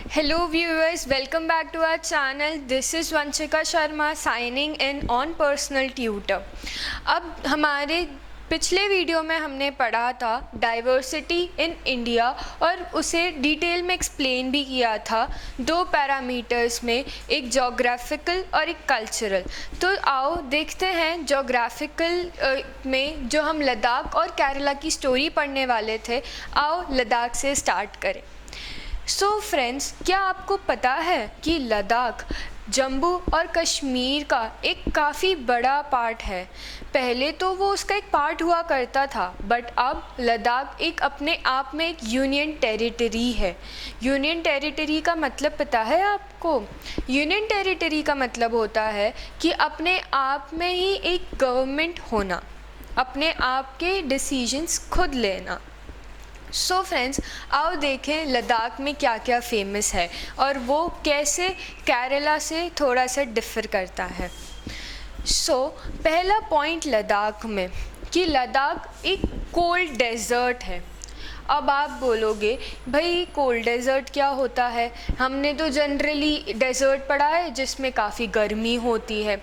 Hello viewers, welcome back to our channel. This is Vanchika Sharma signing in on personal tutor. अब हमारे पिछले video में हमने पढ़ा था डाइवर्सिटी इन इंडिया और उसे डिटेल में एक्सप्लेन भी किया था दो पैरामीटर्स में, एक जोग्राफिकल और एक कल्चरल। तो आओ देखते हैं जोग्राफिकल में जो हम लद्दाख और केरला की स्टोरी पढ़ने वाले थे। आओ लद्दाख से स्टार्ट करें। सो फ्रेंड्स, क्या आपको पता है कि लद्दाख जम्मू और कश्मीर का एक काफ़ी बड़ा पार्ट है। पहले तो वो उसका एक पार्ट हुआ करता था, बट अब लद्दाख एक अपने आप में एक यूनियन टेरिटरी है। यूनियन टेरिटरी का मतलब पता है आपको? यूनियन टेरिटरी का मतलब होता है कि अपने आप में ही एक गवर्नमेंट होना, अपने आप के डिसीजंस खुद लेना। सो फ्रेंड्स, आओ देखें लद्दाख में क्या क्या फेमस है और वो कैसे केरला से थोड़ा सा डिफ़र करता है। पहला पॉइंट लद्दाख में कि लद्दाख एक कोल्ड डेजर्ट है। अब आप बोलोगे भाई कोल्ड डेजर्ट क्या होता है? हमने तो जनरली डेजर्ट पढ़ा है जिसमें काफ़ी गर्मी होती है।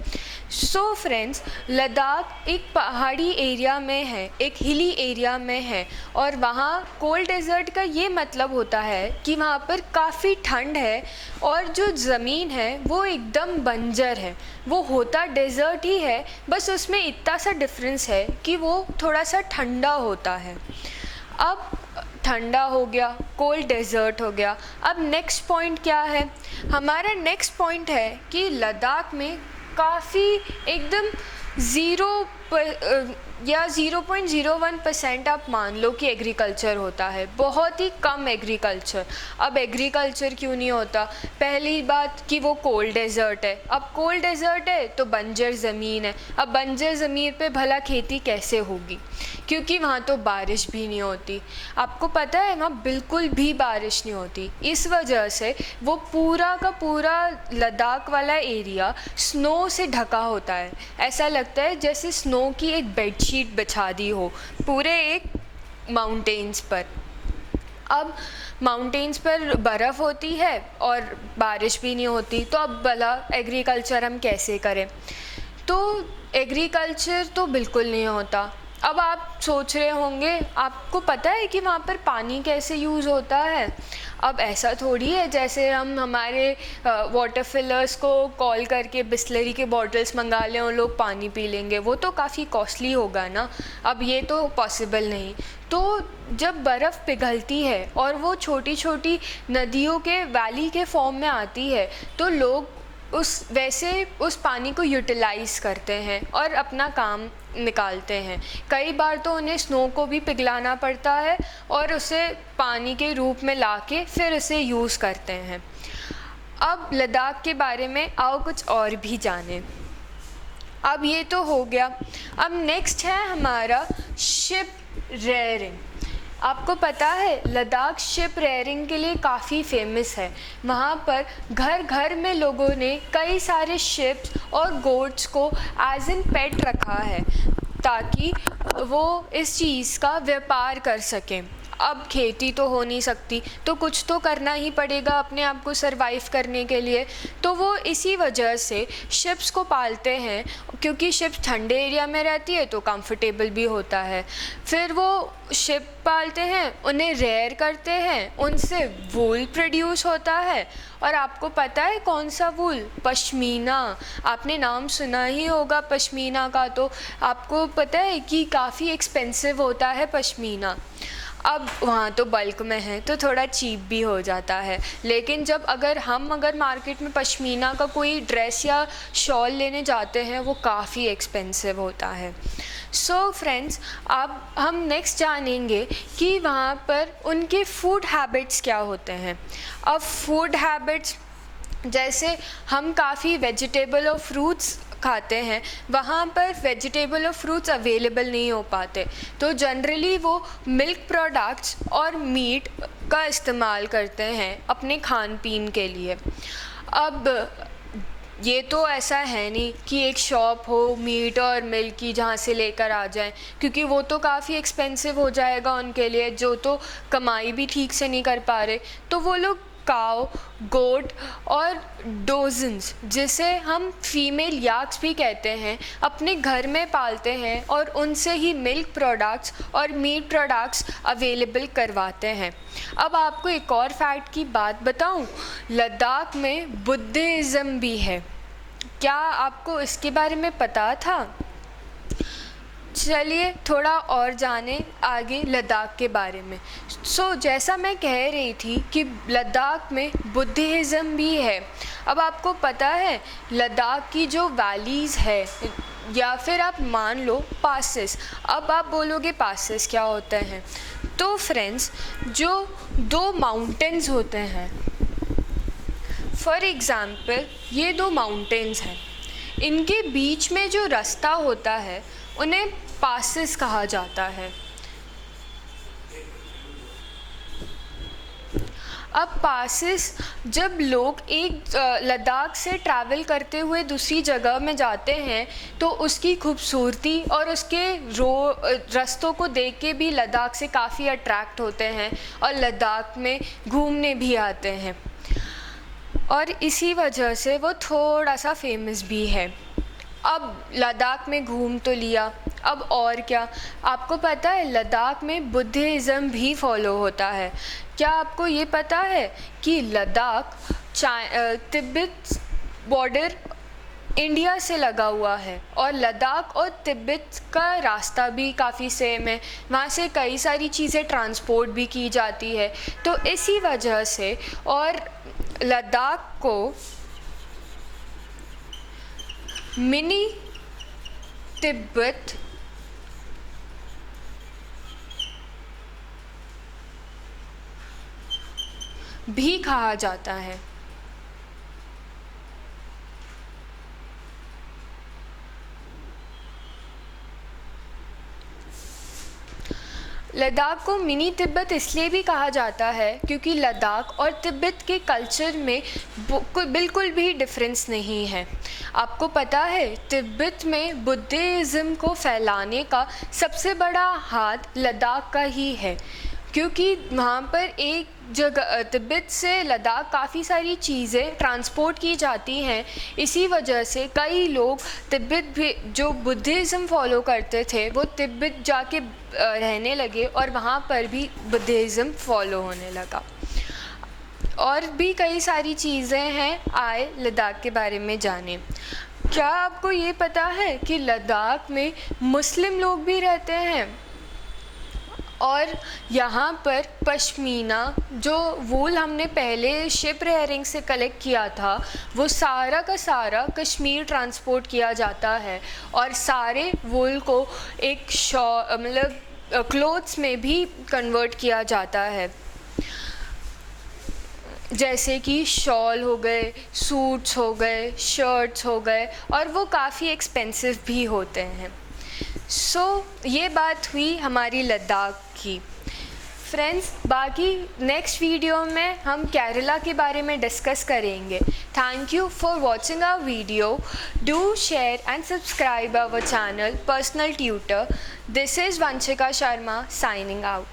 फ्रेंड्स, लद्दाख एक पहाड़ी एरिया में है, एक हिली एरिया में है और वहाँ कोल्ड डेजर्ट का ये मतलब होता है कि वहाँ पर काफ़ी ठंड है और जो ज़मीन है वो एकदम बंजर है। वो होता डेजर्ट ही है, बस उसमें इतना सा डिफरेंस है कि वो थोड़ा सा ठंडा होता है। अब ठंडा हो गया, कोल्ड डेजर्ट हो गया। अब नेक्स्ट पॉइंट क्या है? हमारा नेक्स्ट पॉइंट है कि लद्दाख में काफ़ी एकदम 0.01% आप मान लो कि एग्रीकल्चर होता है, बहुत ही कम एग्रीकल्चर। अब एग्रीकल्चर क्यों नहीं होता? पहली बात कि वो कोल्ड डेजर्ट है। अब कोल्ड डेजर्ट है तो बंजर ज़मीन है। अब बंजर ज़मीन पे भला खेती कैसे होगी? क्योंकि वहाँ तो बारिश भी नहीं होती। आपको पता है वहाँ बिल्कुल भी बारिश नहीं होती। इस वजह से वो पूरा का पूरा लद्दाख वाला एरिया स्नो से ढका होता है। ऐसा लगता है जैसे स्नो की एक बेडशीट बिछा दी हो पूरे एक माउंटेन्स पर। अब माउंटेन्स पर बर्फ़ होती है और बारिश भी नहीं होती, तो अब भला एग्रीकल्चर हम कैसे करें? तो एग्रीकल्चर तो बिल्कुल नहीं होता। अब आप सोच रहे होंगे आपको पता है कि वहाँ पर पानी कैसे यूज़ होता है? अब ऐसा थोड़ी है जैसे हम हमारे वाटर फिलर्स को कॉल करके बिस्लरी के बॉटल्स मंगा लें और लोग पानी पी लेंगे। वो तो काफ़ी कॉस्टली होगा ना। अब ये तो पॉसिबल नहीं। तो जब बर्फ़ पिघलती है और वो छोटी छोटी नदियों के वैली के फॉर्म में आती है तो लोग उस पानी को यूटिलाइज़ करते हैं और अपना काम निकालते हैं। कई बार तो उन्हें स्नो को भी पिघलाना पड़ता है और उसे पानी के रूप में लाके फिर उसे यूज़ करते हैं। अब लद्दाख के बारे में आओ कुछ और भी जानें। अब ये तो हो गया। अब नेक्स्ट है हमारा शिप रेयरिंग। आपको पता है लद्दाख शिप रेयरिंग के लिए काफ़ी फेमस है। वहाँ पर घर घर में लोगों ने कई सारे शिप्स और गोट्स को एज इन पेट रखा है ताकि वो इस चीज़ का व्यापार कर सकें। अब खेती तो हो नहीं सकती तो कुछ तो करना ही पड़ेगा अपने आप को सरवाइव करने के लिए, तो वो इसी वजह से शिप्स को पालते हैं। क्योंकि शिप्स ठंडे एरिया में रहती है तो कंफर्टेबल भी होता है। फिर वो शिप पालते हैं, उन्हें रेयर करते हैं, उनसे वूल प्रोड्यूस होता है। और आपको पता है कौन सा वूल? पश्मीना। आपने नाम सुना ही होगा पश्मीना का। तो आपको पता है कि काफ़ी एक्सपेंसिव होता है पश्मीना। अब वहाँ तो बल्क में है तो थोड़ा चीप भी हो जाता है, लेकिन अगर मार्केट में पश्मीना का कोई ड्रेस या शॉल लेने जाते हैं वो काफ़ी एक्सपेंसिव होता है। फ्रेंड्स, अब हम नेक्स्ट जानेंगे कि वहाँ पर उनके फूड हैबिट्स क्या होते हैं। अब फूड हैबिट्स जैसे हम काफ़ी वेजिटेबल और फ्रूट्स खाते हैं, वहाँ पर वेजिटेबल और फ्रूट्स अवेलेबल नहीं हो पाते, तो जनरली वो मिल्क प्रोडक्ट्स और मीट का इस्तेमाल करते हैं अपने खान पीन के लिए। अब ये तो ऐसा है नहीं कि एक शॉप हो मीट और मिल्क की जहाँ से लेकर आ जाएं, क्योंकि वो तो काफ़ी एक्सपेंसिव हो जाएगा उनके लिए, जो तो कमाई भी ठीक से नहीं कर पा रहे। तो वो लोग काव, गोट और डोजन्स, जिसे हम फीमेल याक्स भी कहते हैं, अपने घर में पालते हैं और उनसे ही मिल्क प्रोडक्ट्स और मीट प्रोडक्ट्स अवेलेबल करवाते हैं। अब आपको एक और फैक्ट की बात बताऊं, लद्दाख में बुद्धिज़्म भी है। क्या आपको इसके बारे में पता था? चलिए थोड़ा और जाने आगे लद्दाख के बारे में। जैसा मैं कह रही थी कि लद्दाख में बुद्धिज़्म भी है। अब आपको पता है लद्दाख की जो वैलीज़ है, या फिर आप मान लो पासेस। अब आप बोलोगे पासेस क्या होते हैं? तो फ्रेंड्स, जो दो माउंटेन्स होते हैं, फॉर एग्ज़ाम्पल ये दो माउंटेन्स हैं, इनके बीच में जो रास्ता होता है उन्हें पासेस कहा जाता है। अब पासेस, जब लोग एक लद्दाख से ट्रैवल करते हुए दूसरी जगह में जाते हैं तो उसकी खूबसूरती और उसके रास्तों को देख के भी लद्दाख से काफ़ी अट्रैक्ट होते हैं और लद्दाख में घूमने भी आते हैं, और इसी वजह से वो थोड़ा सा फेमस भी है। अब लद्दाख में घूम तो लिया, अब और क्या? आपको पता है लद्दाख में बुद्धिज़्म भी फॉलो होता है। क्या आपको ये पता है कि लद्दाख तिब्बत बॉर्डर इंडिया से लगा हुआ है, और लद्दाख और तिब्बत का रास्ता भी काफ़ी सेम है, वहाँ से कई सारी चीज़ें ट्रांसपोर्ट भी की जाती है। तो इसी वजह से और लद्दाख को मिनी तिब्बत भी कहा जाता है। लद्दाख को मिनी तिब्बत इसलिए भी कहा जाता है क्योंकि लद्दाख और तिब्बत के कल्चर में बिल्कुल भी डिफरेंस नहीं है। आपको पता है तिब्बत में बुद्धिज़्म को फैलाने का सबसे बड़ा हाथ लद्दाख का ही है, क्योंकि वहाँ पर एक जगह तिब्बत से लद्दाख काफ़ी सारी चीज़ें ट्रांसपोर्ट की जाती हैं। इसी वजह से कई लोग तिब्बत भी जो बुद्धिज़्म फॉलो करते थे वो तिब्बत जाके रहने लगे और वहाँ पर भी बुद्धिज़्म फॉलो होने लगा। और भी कई सारी चीज़ें हैं, आए लद्दाख के बारे में जाने। क्या आपको ये पता है कि लद्दाख में मुस्लिम लोग भी रहते हैं? और यहाँ पर पश्मीना, जो वूल हमने पहले शिप रेयरिंग से कलेक्ट किया था, वो सारा का सारा कश्मीर ट्रांसपोर्ट किया जाता है, और सारे वूल को एक मतलब क्लोथ्स में भी कन्वर्ट किया जाता है, जैसे कि शॉल हो गए, सूट्स हो गए, शर्ट्स हो गए, और वो काफ़ी एक्सपेंसिव भी होते हैं। ये बात हुई हमारी लद्दाख की। फ्रेंड्स, बाकी नेक्स्ट वीडियो में हम केरला के बारे में डिस्कस करेंगे। Thank you for watching our video. Do share and subscribe our channel Personal Tutor. This is Vanshika Sharma signing out.